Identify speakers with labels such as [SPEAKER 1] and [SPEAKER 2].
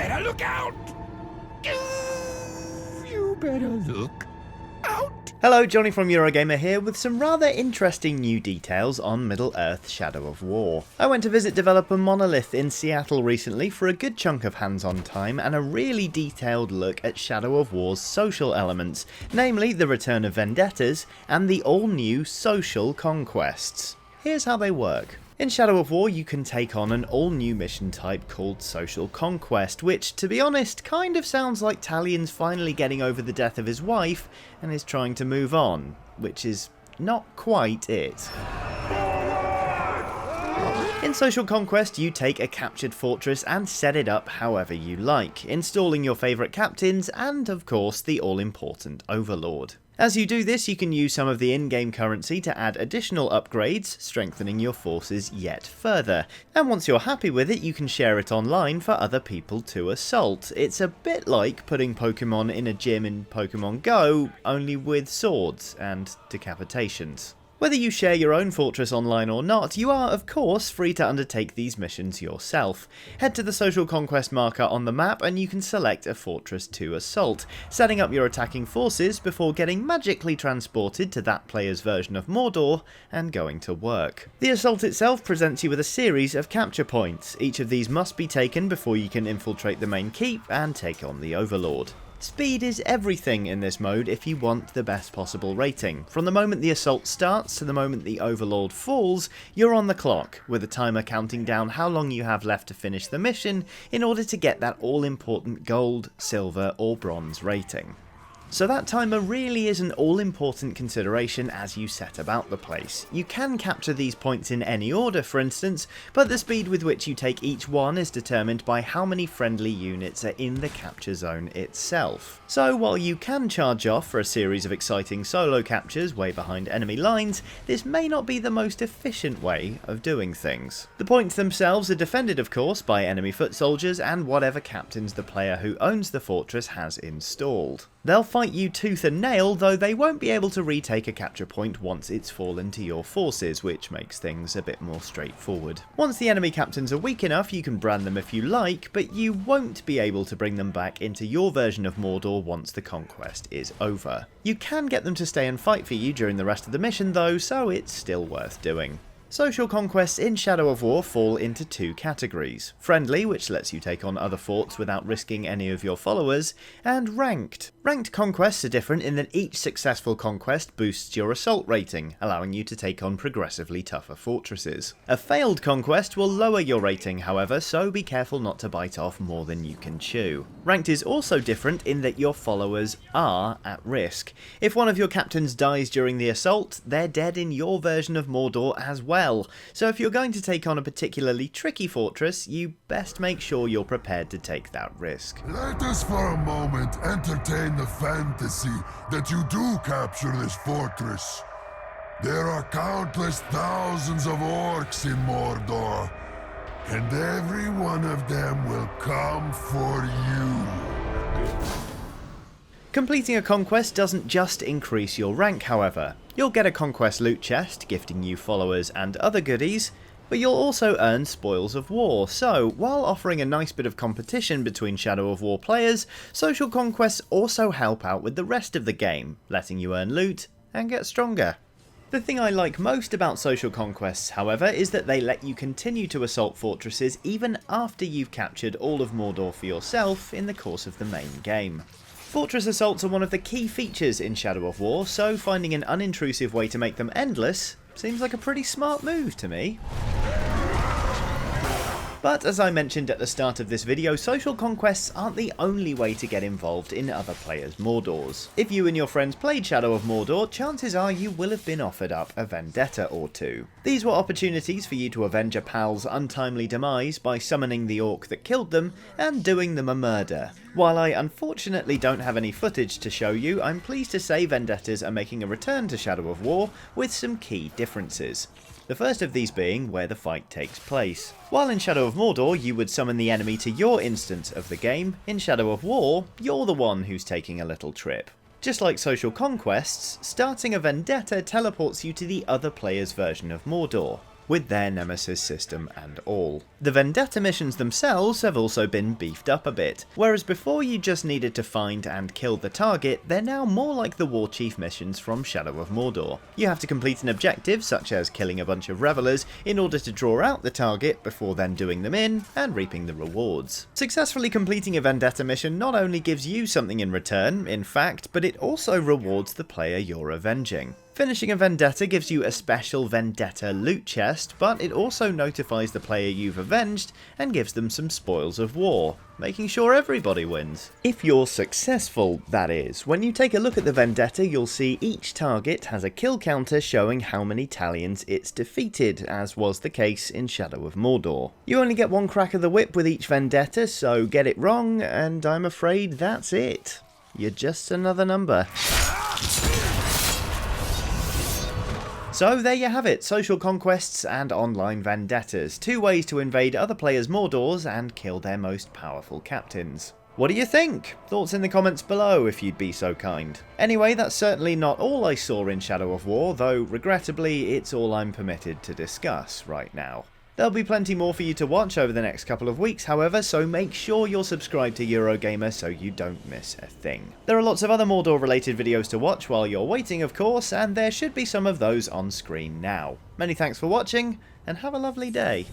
[SPEAKER 1] better look out! You better look out!
[SPEAKER 2] Hello, Johnny from Eurogamer here with some rather interesting new details on Middle-earth Shadow of War. I went to visit developer Monolith in Seattle recently for a good chunk of hands-on time and a really detailed look at Shadow of War's social elements, namely the return of Vendettas and the all-new Social Conquests. Here's how they work. In Shadow of War, you can take on an all-new mission type called Social Conquest, which, to be honest, kind of sounds like Talion's finally getting over the death of his wife and is trying to move on, which is not quite it. In Social Conquest, you take a captured fortress and set it up however you like, installing your favourite captains and, of course, the all-important Overlord. As you do this, you can use some of the in-game currency to add additional upgrades, strengthening your forces yet further. And once you're happy with it, you can share it online for other people to assault. It's a bit like putting Pokemon in a gym in Pokemon Go, only with swords and decapitations. Whether you share your own fortress online or not, you are of course free to undertake these missions yourself. Head to the Social Conquest marker on the map and you can select a fortress to assault, setting up your attacking forces before getting magically transported to that player's version of Mordor and going to work. The assault itself presents you with a series of capture points. Each of these must be taken before you can infiltrate the main keep and take on the Overlord. Speed is everything in this mode if you want the best possible rating. From the moment the assault starts to the moment the Overlord falls, you're on the clock, with a timer counting down how long you have left to finish the mission in order to get that all-important gold, silver or bronze rating. So that timer really is an all-important consideration as you set about the place. You can capture these points in any order, for instance, but the speed with which you take each one is determined by how many friendly units are in the capture zone itself. So while you can charge off for a series of exciting solo captures way behind enemy lines, this may not be the most efficient way of doing things. The points themselves are defended, of course, by enemy foot soldiers and whatever captains the player who owns the fortress has installed. They'll fight you tooth and nail, though they won't be able to retake a capture point once it's fallen to your forces, which makes things a bit more straightforward. Once the enemy captains are weak enough, you can brand them if you like, but you won't be able to bring them back into your version of Mordor once the conquest is over. You can get them to stay and fight for you during the rest of the mission though, so it's still worth doing. Social conquests in Shadow of War fall into two categories: friendly, which lets you take on other forts without risking any of your followers, and ranked. Ranked conquests are different in that each successful conquest boosts your assault rating, allowing you to take on progressively tougher fortresses. A failed conquest will lower your rating, however, so be careful not to bite off more than you can chew. Ranked is also different in that your followers are at risk. If one of your captains dies during the assault, they're dead in your version of Mordor as well. So if you're going to take on a particularly tricky fortress, you best make sure you're prepared to take that risk.
[SPEAKER 3] Let us for a moment entertain the fantasy that you do capture this fortress. There are countless thousands of orcs in Mordor, and every one of them will come for you.
[SPEAKER 2] Completing a conquest doesn't just increase your rank, however. You'll get a conquest loot chest, gifting you followers and other goodies, but you'll also earn spoils of war, so while offering a nice bit of competition between Shadow of War players, social conquests also help out with the rest of the game, letting you earn loot and get stronger. The thing I like most about social conquests, however, is that they let you continue to assault fortresses even after you've captured all of Mordor for yourself in the course of the main game. Fortress assaults are one of the key features in Shadow of War, so finding an unintrusive way to make them endless seems like a pretty smart move to me. But as I mentioned at the start of this video, social conquests aren't the only way to get involved in other players' Mordors. If you and your friends played Shadow of Mordor, chances are you will have been offered up a Vendetta or two. These were opportunities for you to avenge a pal's untimely demise by summoning the orc that killed them and doing them a murder. While I unfortunately don't have any footage to show you, I'm pleased to say Vendettas are making a return to Shadow of War with some key differences. The first of these being where the fight takes place. While in Shadow of Mordor you would summon the enemy to your instance of the game, in Shadow of War you're the one who's taking a little trip. Just like social conquests, starting a Vendetta teleports you to the other player's version of Mordor. with their Nemesis system and all. The Vendetta missions themselves have also been beefed up a bit, whereas before you just needed to find and kill the target, they're now more like the War Chief missions from Shadow of Mordor. You have to complete an objective, such as killing a bunch of revelers, in order to draw out the target before then doing them in and reaping the rewards. Successfully completing a Vendetta mission not only gives you something in return, in fact, but it also rewards the player you're avenging. Finishing a Vendetta gives you a special Vendetta loot chest, but it also notifies the player you've avenged and gives them some spoils of war, making sure everybody wins. If you're successful, that is. When you take a look at the Vendetta, you'll see each target has a kill counter showing how many Talions it's defeated, as was the case in Shadow of Mordor. You only get one crack of the whip with each Vendetta, so get it wrong, and I'm afraid that's it. You're just another number. So there you have it, Social Conquests and Online Vendettas, 2 ways to invade other players' Mordors and kill their most powerful captains. What do you think? Thoughts in the comments below if you'd be so kind. Anyway, that's certainly not all I saw in Shadow of War, though regrettably it's all I'm permitted to discuss right now. There'll be plenty more for you to watch over the next couple of weeks, however, so make sure you're subscribed to Eurogamer so you don't miss a thing. There are lots of other Mordor-related videos to watch while you're waiting, of course, and there should be some of those on screen now. Many thanks for watching, and have a lovely day.